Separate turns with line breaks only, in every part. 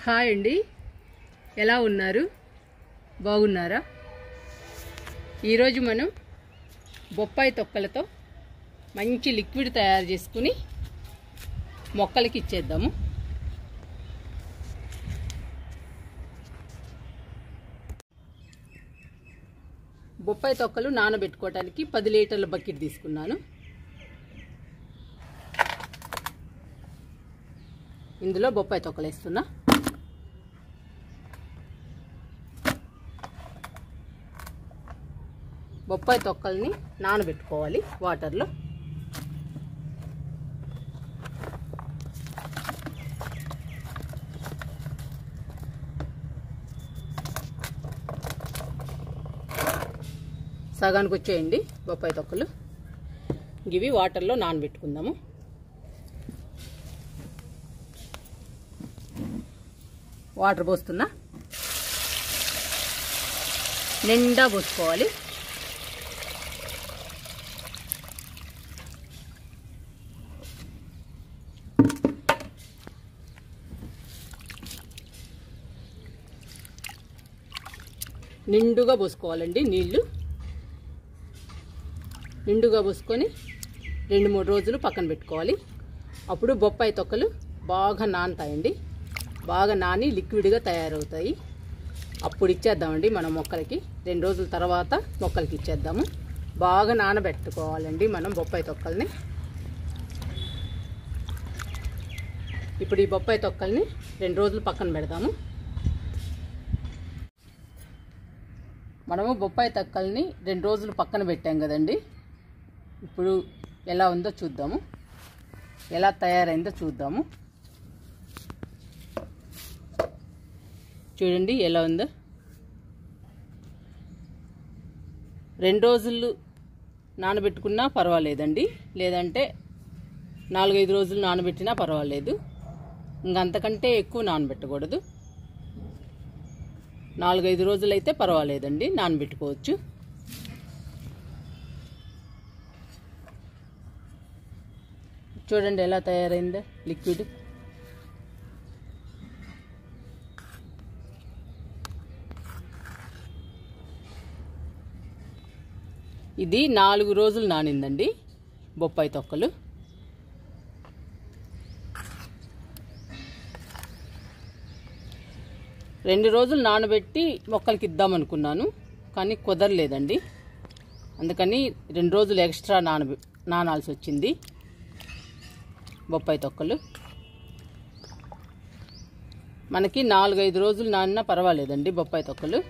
Hi అండి, ఎలా ఉన్నారు? బాగున్నారా? ఈరోజు మనం బొప్పాయి తొక్కలతో మంచి లిక్విడ్ తయారు చేసుకుని మొక్కలకి ఇచ్చేద్దాము. బొప్పాయి తొక్కలు నానబెట్టుకోవడానికి 10 లీటర్ల బకెట్ తీసుకున్నాను. ఇందులో బొప్పాయి తొక్కలు వేస్తున్నా. బొప్పాయి తొక్కల్ని నానబెట్టుకోవాలి వాటర్లో. సగానికి వచ్చేయండి బొప్పాయి తొక్కలు. ఇవి వాటర్లో నానబెట్టుకుందాము. వాటర్ పోస్తున్నా, నిండా పోసుకోవాలి. నిండుగా పోసుకోవాలండి నీళ్ళు. నిండుగా పోసుకొని 2-3 రోజులు పక్కన పెట్టుకోవాలి. అప్పుడు బొప్పాయి తొక్కలు బాగా నానతాయండి. బాగా నాని లిక్విడ్గా తయారవుతాయి. అప్పుడు ఇచ్చేద్దామండి మనం మొక్కలకి. 2 రోజుల తర్వాత మొక్కలకి ఇచ్చేద్దాము. బాగా నానబెట్టుకోవాలండి మనం బొప్పాయి తొక్కల్ని. ఇప్పుడు ఈ బొప్పాయి తొక్కల్ని 2 రోజులు పక్కన పెడదాము. మనము బొప్పాయి తొక్కల్ని 2 రోజులు పక్కన పెట్టాం కదండి. ఇప్పుడు ఎలా ఉందో చూద్దాము, ఎలా తయారైందో చూద్దాము. చూడండి ఎలా ఉందో. 2 రోజులు నానబెట్టుకున్నా పర్వాలేదండి, లేదంటే 4-5 రోజులు నానబెట్టినా పర్వాలేదు. ఇంకంతకంటే ఎక్కువ నానబెట్టకూడదు. 4-5 రోజులు అయితే పర్వాలేదండి, నానబెట్టుకోవచ్చు. చూడండి ఎలా తయారైందో లిక్విడ్. ఇది 4 రోజులు నానిందండి బొప్పాయి తొక్కలు. రెండు రోజులు నానబెట్టి మొక్కలకి ఇద్దామనుకున్నాను, కానీ కుదరలేదండి. అందుకని 2 రోజులు ఎక్స్ట్రా నానాల్సి వచ్చింది బొప్పాయి తొక్కలు. మనకి 4-5 రోజులు నానినా పర్వాలేదండి బొప్పాయి తొక్కలు.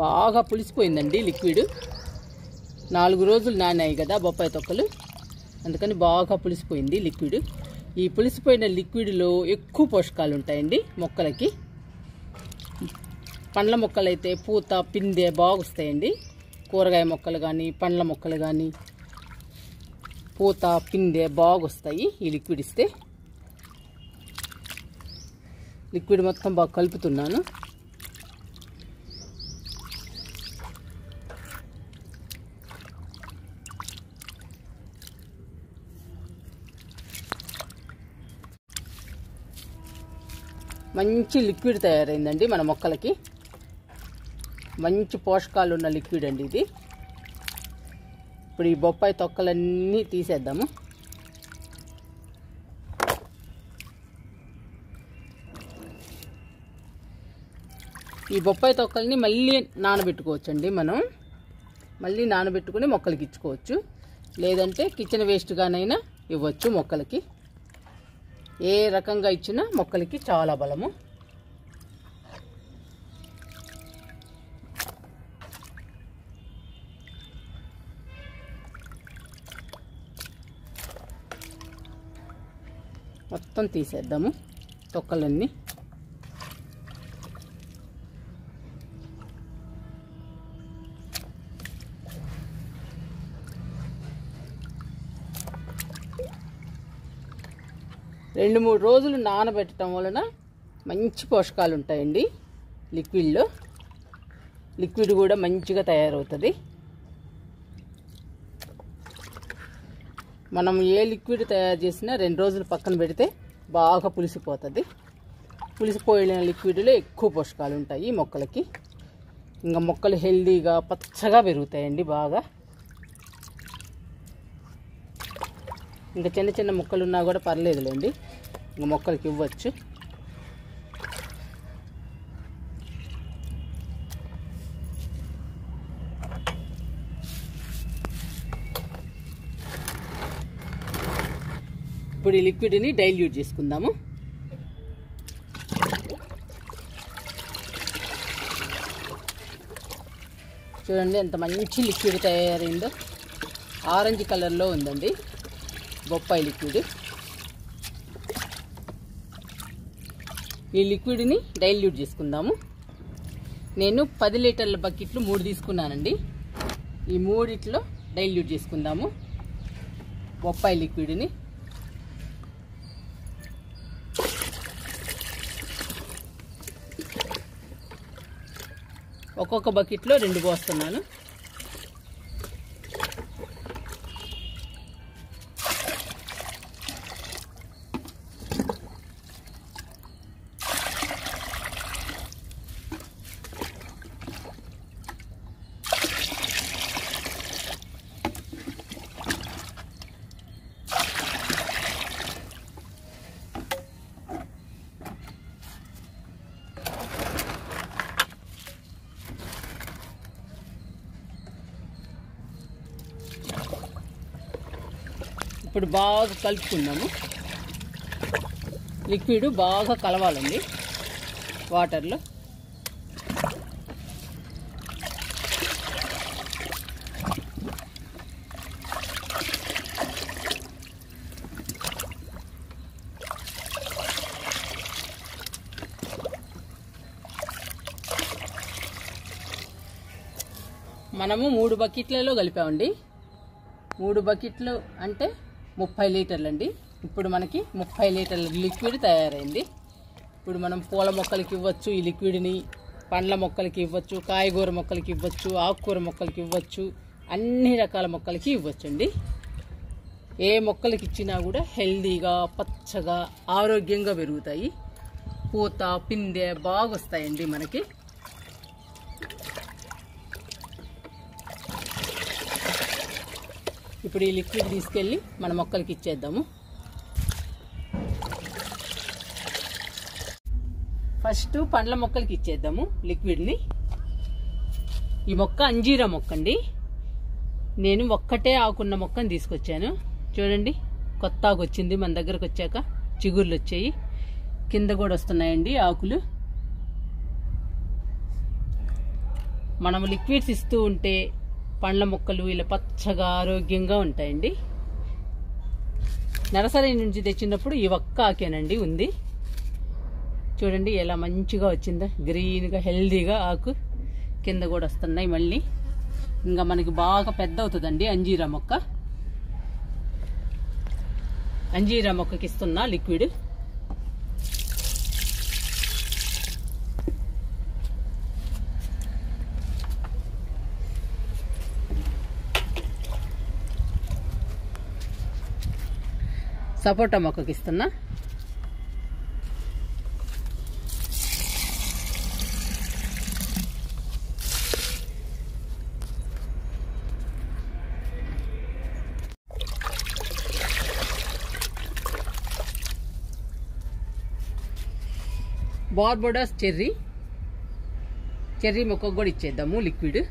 బాగా పులిసిపోయిందండి లిక్విడ్. 4 రోజులు నానాయి కదా బొప్పాయి తొక్కలు, అందుకని బాగా పులిసిపోయింది లిక్విడ్. ఈ పులిసిపోయిన లిక్విడ్లో ఎక్కువ పోషకాలు ఉంటాయండి మొక్కలకి. పండ్ల మొక్కలు అయితే పూత పిందె బాగా వస్తాయండి. కూరగాయ మొక్కలు కానీ పండ్ల మొక్కలు కానీ పూత పిందె బాగా వస్తాయి ఈ లిక్విడ్ ఇస్తే. లిక్విడ్ మొత్తం బాగా కలుపుతున్నాను. మంచి లిక్విడ్ తయారైందండి మన మొక్కలకి. మంచి పోషకాలు ఉన్న లిక్విడ్ అండి ఇది. ఇప్పుడు ఈ బొప్పాయి తొక్కలన్నీ తీసేద్దాము. ఈ బొప్పాయి తొక్కల్ని మళ్ళీ నానబెట్టుకోవచ్చండి మనం. మళ్ళీ నానబెట్టుకుని మొక్కలకి ఇచ్చుకోవచ్చు, లేదంటే కిచెన్ వేస్ట్గానైనా ఇవ్వచ్చు మొక్కలకి. ఏ రకంగా ఇచ్చినా మొక్కలకి చాలా బలము. మొత్తం తీసేద్దాము తొక్కలన్నీ. 2-3 రోజులు నానబెట్టడం వలన మంచి పోషకాలు ఉంటాయండి లిక్విడ్లో. లిక్విడ్ కూడా మంచిగా తయారవుతుంది. మనం ఏ లిక్విడ్ తయారు చేసినా 2 రోజులు పక్కన పెడితే బాగా పులిసిపోతుంది. పులిసిపోయిన లిక్విడ్లో ఎక్కువ పోషకాలు ఉంటాయి మొక్కలకి. ఇంకా మొక్కలు హెల్దీగా పచ్చగా పెరుగుతాయండి బాగా. ఇంకా చిన్న చిన్న మొక్కలు ఉన్నా కూడా పర్లేదులేండి, ఇంకా మొక్కలకి ఇవ్వచ్చు. ఇప్పుడు ఈ లిక్విడ్ని డైల్యూట్ చేసుకుందాము. చూడండి ఎంత మంచి లిక్విడ్ తయారైందో. ఆరెంజ్ కలర్లో ఉందండి బొప్పాయి లిక్విడ్. ఈ లిక్విడ్ని డైల్యూట్ చేసుకుందాము. నేను 10 లీటర్ల బకెట్లు 3 తీసుకున్నానండి. ఈ 3 డైల్యూట్ చేసుకుందాము బొప్పాయి లిక్విడ్ని. ఒక్కొక్క బకెట్లో 2 పోస్తున్నాను. ఇప్పుడు బాగా కలుపుకుందాము. లిక్విడ్ బాగా కలవాలండి వాటర్లో. మనము 3 బకెట్లలో కలిపామండి. 3 బకెట్లు అంటే 30 లీటర్లండి. ఇప్పుడు మనకి 30 లీటర్ల లిక్విడ్ తయారైంది. ఇప్పుడు మనం పూల మొక్కలకి ఇవ్వచ్చు ఈ లిక్విడ్ని, పండ్ల మొక్కలకి ఇవ్వచ్చు, కాయగూర మొక్కలకి ఇవ్వచ్చు, ఆకుకూర మొక్కలకి ఇవ్వచ్చు, అన్ని రకాల మొక్కలకి ఇవ్వచ్చండి. ఏ మొక్కలకి ఇచ్చినా కూడా హెల్దీగా పచ్చగా ఆరోగ్యంగా పెరుగుతాయి. పూత పిందె బాగా వస్తాయండి మనకి. ఇప్పుడు ఈ లిక్విడ్ తీసుకెళ్ళి మన మొక్కలకి ఇచ్చేద్దాము. ఫస్ట్ పండ్ల మొక్కలకి ఇచ్చేద్దాము లిక్విడ్ని. ఈ మొక్క అంజీరా మొక్క అండి. నేను ఒక్కటే ఆకున్న మొక్కని తీసుకొచ్చాను. చూడండి కొత్త ఆకు వచ్చింది మన దగ్గరకు వచ్చాక. చిగుర్లు వచ్చాయి, కింద కూడా వస్తున్నాయండి ఆకులు. మనం లిక్విడ్స్ ఇస్తూ ఉంటే పండ్ల మొక్కలు ఇలా పచ్చగా ఆరోగ్యంగా ఉంటాయండి. నర్సరీ నుంచి తెచ్చినప్పుడు ఈ ఒక్క ఆకేనండి ఉంది. చూడండి ఎలా మంచిగా వచ్చిందో, గ్రీన్గా హెల్దీగా ఆకు. కింద కూడా వస్తున్నాయి మళ్ళీ. ఇంకా మనకి బాగా పెద్ద అవుతుందండి అంజీరా మొక్క. అంజీరా మొక్కకి ఇస్తున్నా లిక్విడ్. సపోటా మొక్కకి ఇస్తున్నా. బార్బడోస్ చెర్రీ మొక్కకు కూడా ఇచ్చేద్దాము లిక్విడ్.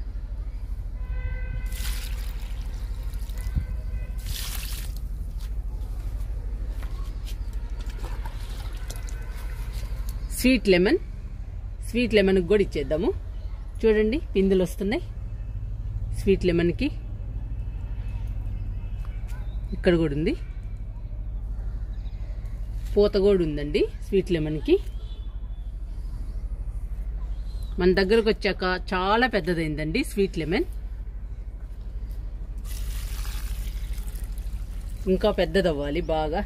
స్వీట్ లెమన్కి కూడా ఇచ్చేద్దాము. చూడండి పిందులు వస్తున్నాయి స్వీట్ లెమన్కి. ఇక్కడ కూడా ఉంది, పూత కూడా ఉందండి స్వీట్ లెమన్కి. మన దగ్గరకు వచ్చాక చాలా పెద్దదైందండి స్వీట్ లెమన్. ఇంకా పెద్దదవ్వాలి బాగా.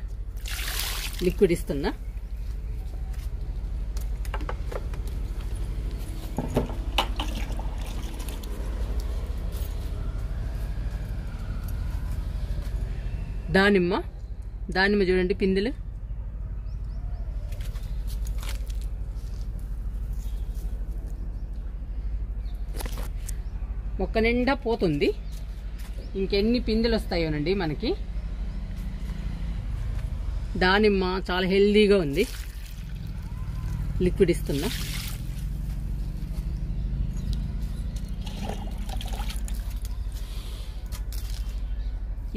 లిక్విడ్ ఇస్తున్నా. దానిమ్మ చూడండి పిందెలు. మొక్క నిండా పోతుంది. ఇంకెన్ని పిందెలు వస్తాయోనండి మనకి. దానిమ్మ చాలా హెల్దీగా ఉంది. లిక్విడ్ ఇస్తున్నా.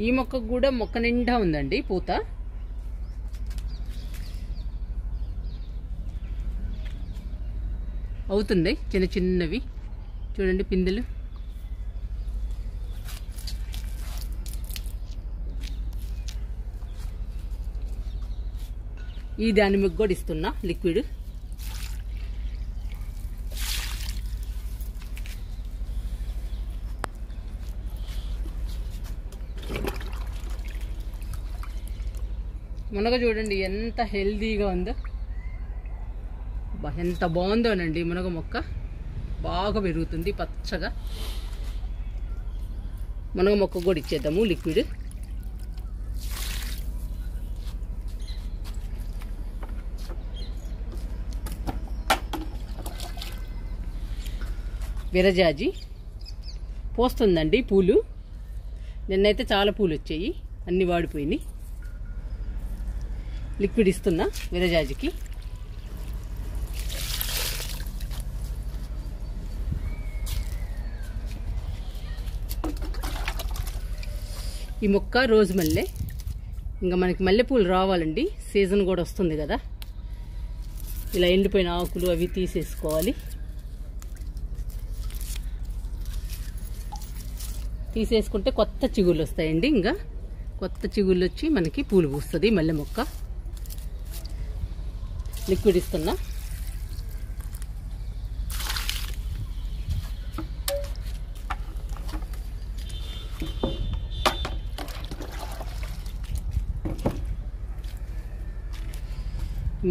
ఈ మొక్కకు కూడా మొక్క నిండా ఉందండి పూత. అవుతుంది చిన్న చిన్నవి చూడండి పిందెలు. ఈ దానిమ్మకు కూడా ఇస్తున్నా లిక్విడ్. మునగ చూడండి ఎంత హెల్దీగా ఉందో. ఎంత బాగుందోనండి మునగ మొక్క. బాగా పెరుగుతుంది పచ్చగా. మునగ మొక్క కూడా ఇచ్చేద్దాము లిక్విడ్. విరజాజి పోస్తుందండి పూలు. నిన్నైతే చాలా పూలు వచ్చాయి, అన్ని వాడిపోయినాయి. లిక్విడ్ ఇస్తున్నా విరజాజికి. ఈ మొక్క రోజు మల్లె. ఇంకా మనకి మల్లెపూలు రావాలండి, సీజన్ కూడా వస్తుంది కదా. ఇలా ఎండిపోయిన ఆకులు అవి తీసేసుకోవాలి. తీసేసుకుంటే కొత్త చిగుళ్ళు వస్తాయండి. ఇంకా కొత్త చిగుళ్ళు వచ్చి మనకి పూలు పూస్తుంది మల్లె మొక్క. లిక్విడ్ ఇస్తున్నా.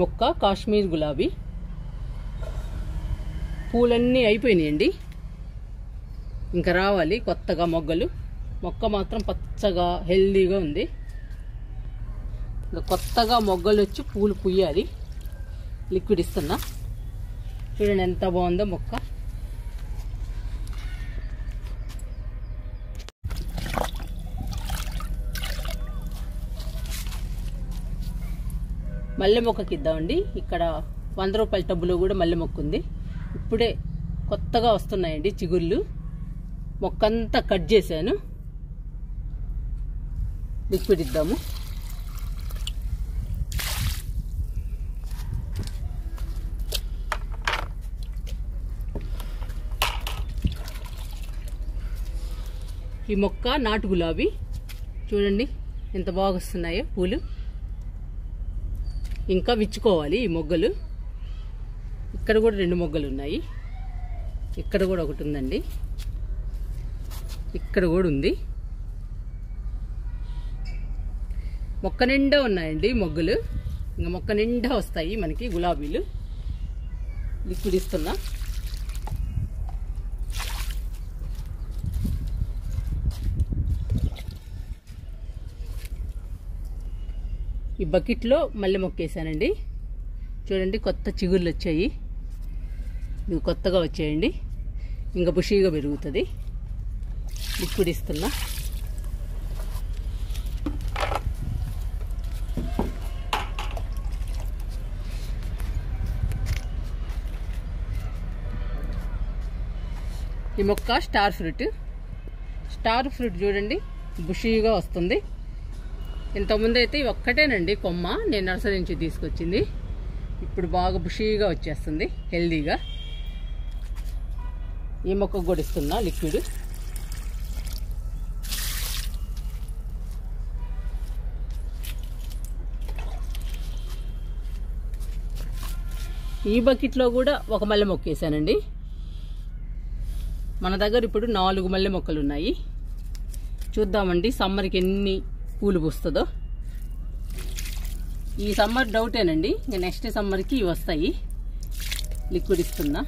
మొక్క కాశ్మీర్ గులాబీ. పూలన్నీ అయిపోయినాయండి, ఇంకా రావాలి కొత్తగా మొగ్గలు. మొక్క మాత్రం పచ్చగా హెల్దీగా ఉంది. కొత్తగా మొగ్గలు వచ్చి పూలు పూయాలి. లిక్విడ్ ఇస్తున్నా. చూడండి ఎంత బాగుందో మొక్క. మల్లె మొక్కకి ఇద్దామండి. ఇక్కడ 100 రూపాయల టబ్బులో కూడా మల్లె మొక్క ఉంది. ఇప్పుడే కొత్తగా వస్తున్నాయండి చిగుళ్ళు. మొక్కంతా కట్ చేశాను. లిక్విడ్ ఇద్దాము. ఈ మొక్క నాటు గులాబీ. చూడండి ఎంత బాగా వస్తున్నాయో పూలు. ఇంకా విచ్చుకోవాలి ఈ మొగ్గలు. ఇక్కడ కూడా 2 మొగ్గలు ఉన్నాయి. ఇక్కడ కూడా ఒకటి ఉందండి. ఇక్కడ కూడా ఉంది. మొక్క నిండా ఉన్నాయండి మొగ్గలు. ఇంకా మొక్క నిండా వస్తాయి మనకి గులాబీలు. లిక్విడ్ ఇస్తున్నా. ఈ బకెట్లో మల్లె మొక్క వేసానండి. చూడండి కొత్త చిగుళ్ళు వచ్చాయి. ఇవి కొత్తగా వచ్చాయండి. ఇంకా బుషీగా పెరుగుతుంది. లిక్విడ్ ఇస్తున్నా. ఈ మొక్క స్టార్ ఫ్రూట్. స్టార్ ఫ్రూట్ చూడండి బుషీగా వస్తుంది. ఇంతకుముందు అయితే ఒక్కటేనండి కొమ్మ, నేను నర్సరీ నుంచి తీసుకొచ్చింది. ఇప్పుడు బాగా బుషీగా వచ్చేస్తుంది హెల్దీగా. ఈ మొక్కకు కూడా ఇస్తున్నా లిక్విడ్. ఈ బకెట్లో కూడా ఒక మల్లె మొక్క వేసానండి. మన దగ్గర ఇప్పుడు 4 మల్లె మొక్కలు ఉన్నాయి. చూద్దామండి సమ్మర్కి ఎన్ని పూలు పూస్తుందో. ఈ సమ్మర్ డౌటేనండి, ఇంకా నెక్స్ట్ సమ్మర్కి ఇవి వస్తాయి. లిక్విడ్ ఇస్తున్నా.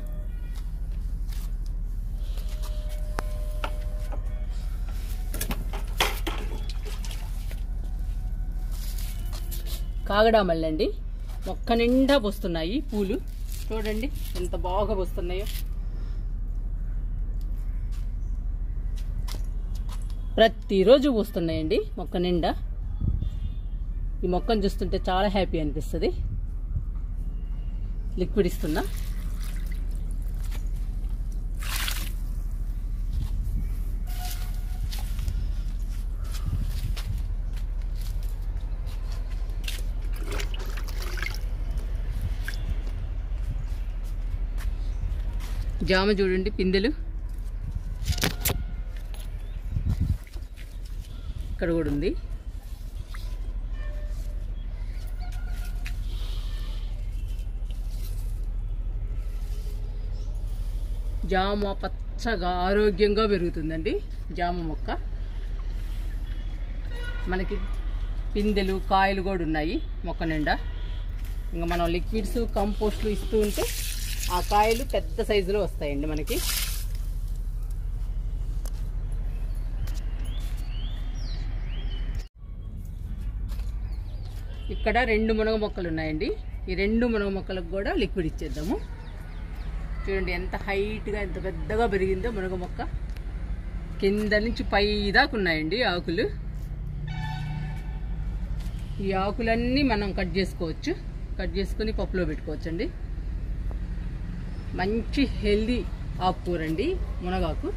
కాగడామల్లండి, మొక్క నిండా పోస్తున్నాయి పూలు. చూడండి ఎంత బాగా పోస్తున్నాయో. ప్రతిరోజు పూస్తున్నాయండి మొక్క నిండా. ఈ మొక్కను చూస్తుంటే చాలా హ్యాపీ అనిపిస్తుంది. లిక్విడ్ ఇస్తున్నా. జామ చూడండి పిందెలు ఇక్కడ కూడా ఉంది. జామ పచ్చగా ఆరోగ్యంగా పెరుగుతుందండి జామ మొక్క. మనకి పిందెలు కాయలు కూడా ఉన్నాయి మొక్క నిండా. ఇంకా మనం లిక్విడ్స్ కంపోస్ట్లు ఇస్తూ ఉంటే ఆ కాయలు పెద్ద సైజులో వస్తాయండి మనకి. ఇక్కడ 2 మునగ మొక్కలు ఉన్నాయండి. ఈ 2 మునగ మొక్కలకు కూడా లిక్విడ్ ఇచ్చేద్దాము. చూడండి ఎంత హైట్గా ఎంత పెద్దగా పెరిగిందో మునగ మొక్క. కింద నుంచి పై దాకా ఉన్నాయండి ఆకులు. ఈ ఆకులన్నీ మనం కట్ చేసుకోవచ్చు. కట్ చేసుకొని పప్పులో పెట్టుకోవచ్చండి. మంచి హెల్దీ ఆకుకూరండి మునగాకు.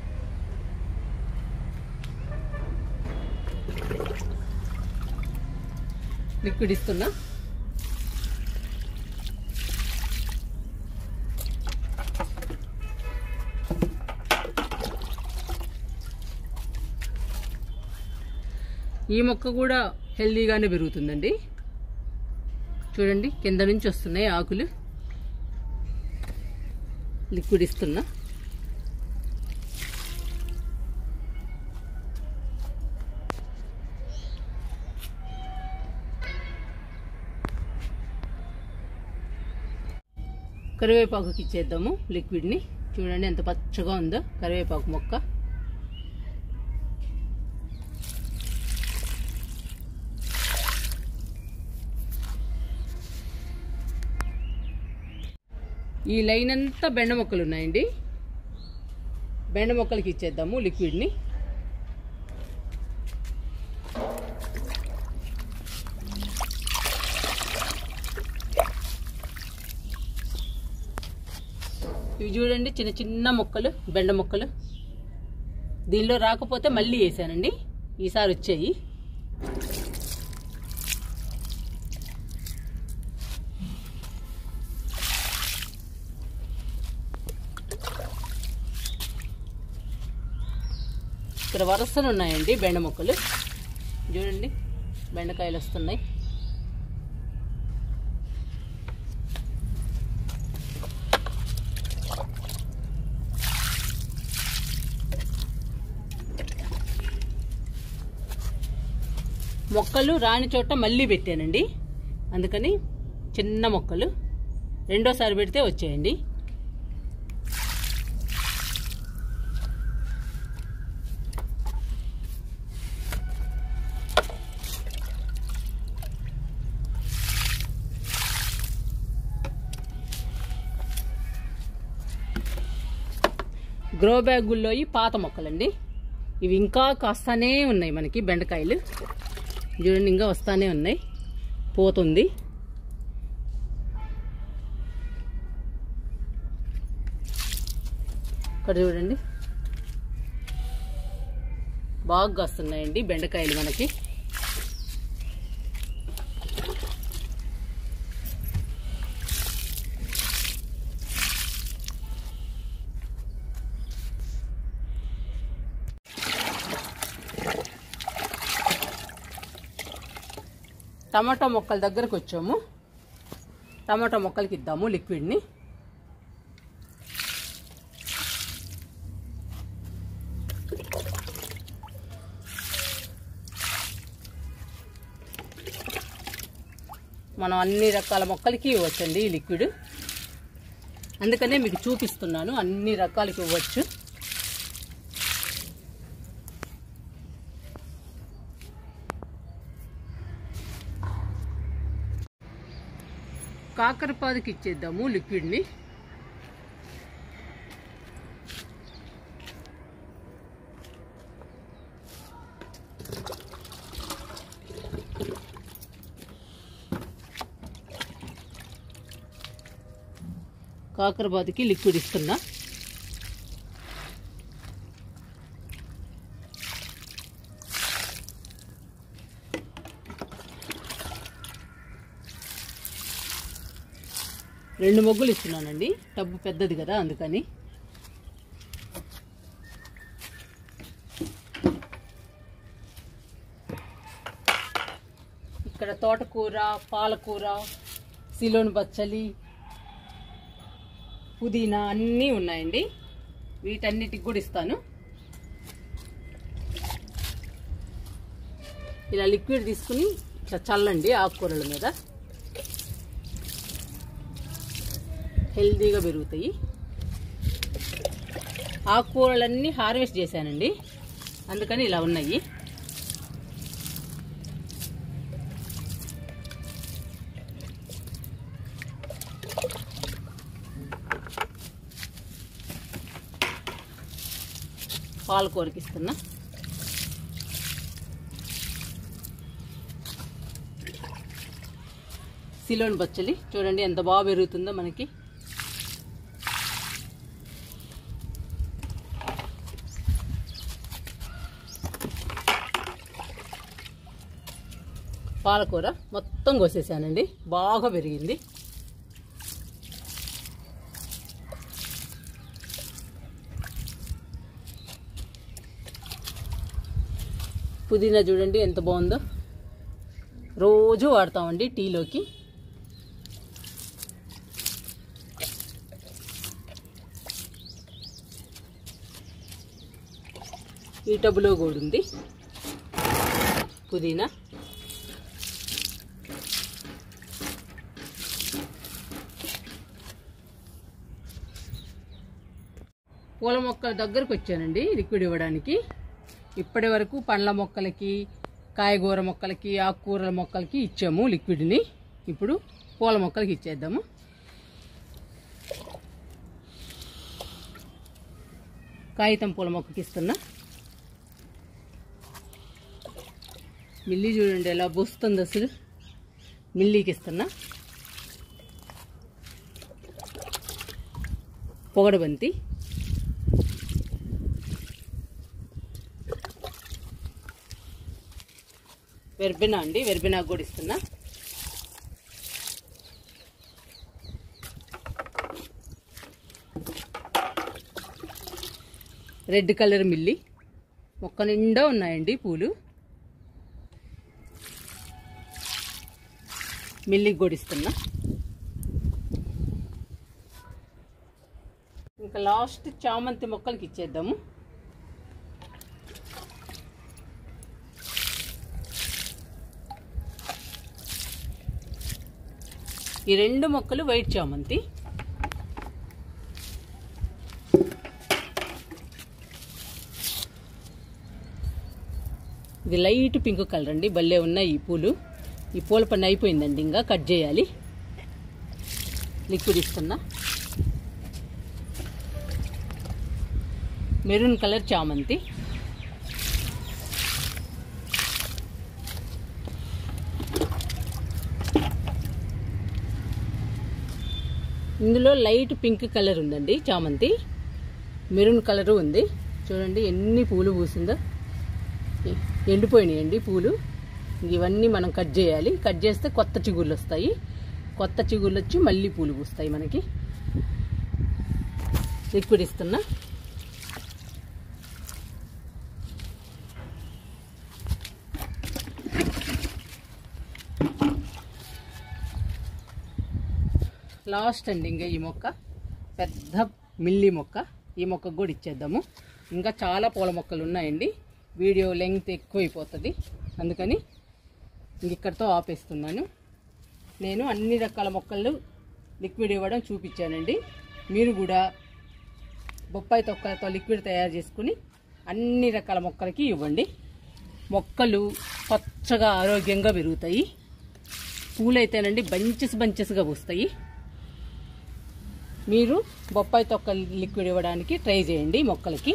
లిక్విడ్ ఇస్తున్నా. ఈ మొక్క కూడా హెల్దీగానే పెరుగుతుందండి. చూడండి కింద నుంచి వస్తున్నాయి ఆకులు. లిక్విడ్ ఇస్తున్నా. కరివేపాకుకి ఇచ్చేద్దాము లిక్విడ్ని. చూడండి ఎంత పచ్చగా ఉందో కరివేపాకు మొక్క. ఈ లైన్ అంతా బెండ మొక్కలు ఉన్నాయండి. బెండ మొక్కలకి ఇచ్చేద్దాము లిక్విడ్ని. ఇవి చూడండి చిన్న చిన్న మొక్కలు, బెండ మొక్కలు. దీనిలో రాకపోతే మళ్ళీ వేసానండి, ఈసారి వచ్చాయి. ఇక్కడ వరుసలు ఉన్నాయండి బెండ మొక్కలు. చూడండి బెండకాయలు వస్తున్నాయి. మొక్కలు రాని చోట మళ్ళీ పెట్టానండి, అందుకని చిన్న మొక్కలు. రెండోసారి పెడితే వచ్చాయండి. గ్రో బ్యాగుల్లో ఈ పాత మొక్కలండి. ఇవి ఇంకా కాస్తానే ఉన్నాయి మనకి బెండకాయలు. చూడండి ఇంకా వస్తానే ఉన్నాయి, పోతుంది. ఇక్కడ చూడండి బాగా వస్తున్నాయండి బెండకాయలు మనకి. టమాటా మొక్కల దగ్గరకు వచ్చాము. టమాటా మొక్కలకి ఇద్దాము లిక్విడ్ని. మనం అన్ని రకాల మొక్కలకి ఇవ్వచ్చండి ఈ లిక్విడ్. అందుకనే మీకు చూపిస్తున్నాను, అన్ని రకాలకి ఇవ్వచ్చు. కాకరపాదుకి ఇచ్చేద్దాము లిక్విడ్ని. కాకరపాదుకి లిక్విడ్ ఇస్తున్నా. రెండు మొగ్గులు ఇస్తున్నానండి, టబ్బు పెద్దది కదా అందుకని. ఇక్కడ తోటకూర, పాలకూర, సిలోన్ బచ్చలి, పుదీనా అన్నీ ఉన్నాయండి. వీటన్నిటికి కూడా ఇస్తాను. ఇలా లిక్విడ్ తీసుకుని ఇట్లా చల్లండి ఆకుకూరల మీద, హెల్తీగా పెరుగుతాయి. ఆకుకూరలన్నీ హార్వెస్ట్ చేశానండి, అందుకని ఇలా ఉన్నాయి. పాలకూరకి ఇస్తున్నా. సిలోన్ బచ్చలి చూడండి ఎంత బాగా పెరుగుతుందో మనకి. పాలకూర మొత్తం కోసేసానండి, బాగా పెరిగింది. పుదీనా చూడండి ఎంత బాగుందో, రోజు వాడతామండి టీలోకి. ఈ టబ్బులో కూడా ఉంది పుదీనా. పూల మొక్కల దగ్గరకు వచ్చానండి లిక్విడ్ ఇవ్వడానికి. ఇప్పటి వరకు పండ్ల మొక్కలకి, కాయగూర మొక్కలకి, ఆకుకూరల మొక్కలకి ఇచ్చాము లిక్విడ్ని. ఇప్పుడు పూల మొక్కలకి ఇచ్చేద్దాము. కాగితం పూల మొక్కకి ఇస్తున్నా. మిల్లీ చూడండి ఎలా బూస్తుంది అసలు, మిల్లీకి ఇస్తున్నా. పొగడబంతి, వెర్బెనా అండి, వెర్బెనాకు కూడా ఇస్తున్నా. రెడ్ కలర్ మిల్లీ మొక్క నిండా ఉన్నాయండి పూలు. మిల్లికి కూడా ఇస్తున్నా. ఇంకా లాస్ట్ చామంతి మొక్కలకి ఇచ్చేద్దాము. ఈ రెండు మొక్కలు వైట్ చామంతి. ఇది లైట్ పింక్ కలర్ అండి, భలే ఉన్నాయి ఈ పూలు. ఈ పూల పని అయిపోయిందండి, ఇంకా కట్ చేయాలి. లిక్విడ్ ఇస్తున్నా. మెరూన్ కలర్ చామంతి. ఇందులో లైట్ పింక్ కలర్ ఉందండి చామంతి, మెరూన్ కలరు ఉంది. చూడండి ఎన్ని పూలు పూసిందో. ఎండిపోయినాయండి పూలు. ఇవన్నీ మనం కట్ చేయాలి. కట్ చేస్తే కొత్త చిగుళ్ళు వస్తాయి. కొత్త చిగుళ్ళు వచ్చి మళ్ళీ పూలు పూస్తాయి మనకి. లిక్విడ్ ఇస్తున్నా. లాస్ట్ అండి ఇంకా ఈ మొక్క పెద్ద మిల్లీ మొక్క. ఈ మొక్కకు కూడా ఇచ్చేద్దాము. ఇంకా చాలా పూల మొక్కలు ఉన్నాయండి, వీడియో లెంగ్త్ ఎక్కువైపోతుంది, అందుకని ఇక్కడితో ఆపేస్తున్నాను. నేను అన్ని రకాల మొక్కలు లిక్విడ్ ఇవ్వడం చూపించానండి. మీరు కూడా బొప్పాయి తొక్కలతో లిక్విడ్ తయారు చేసుకుని అన్ని రకాల మొక్కలకి ఇవ్వండి. మొక్కలు పచ్చగా ఆరోగ్యంగా పెరుగుతాయి. పూలైతేనండి బంచెస్గా పూస్తాయి. మీరు బొప్పాయి తొక్క లిక్విడ్ ఇవ్వడానికి ట్రై చేయండి మొక్కలకి.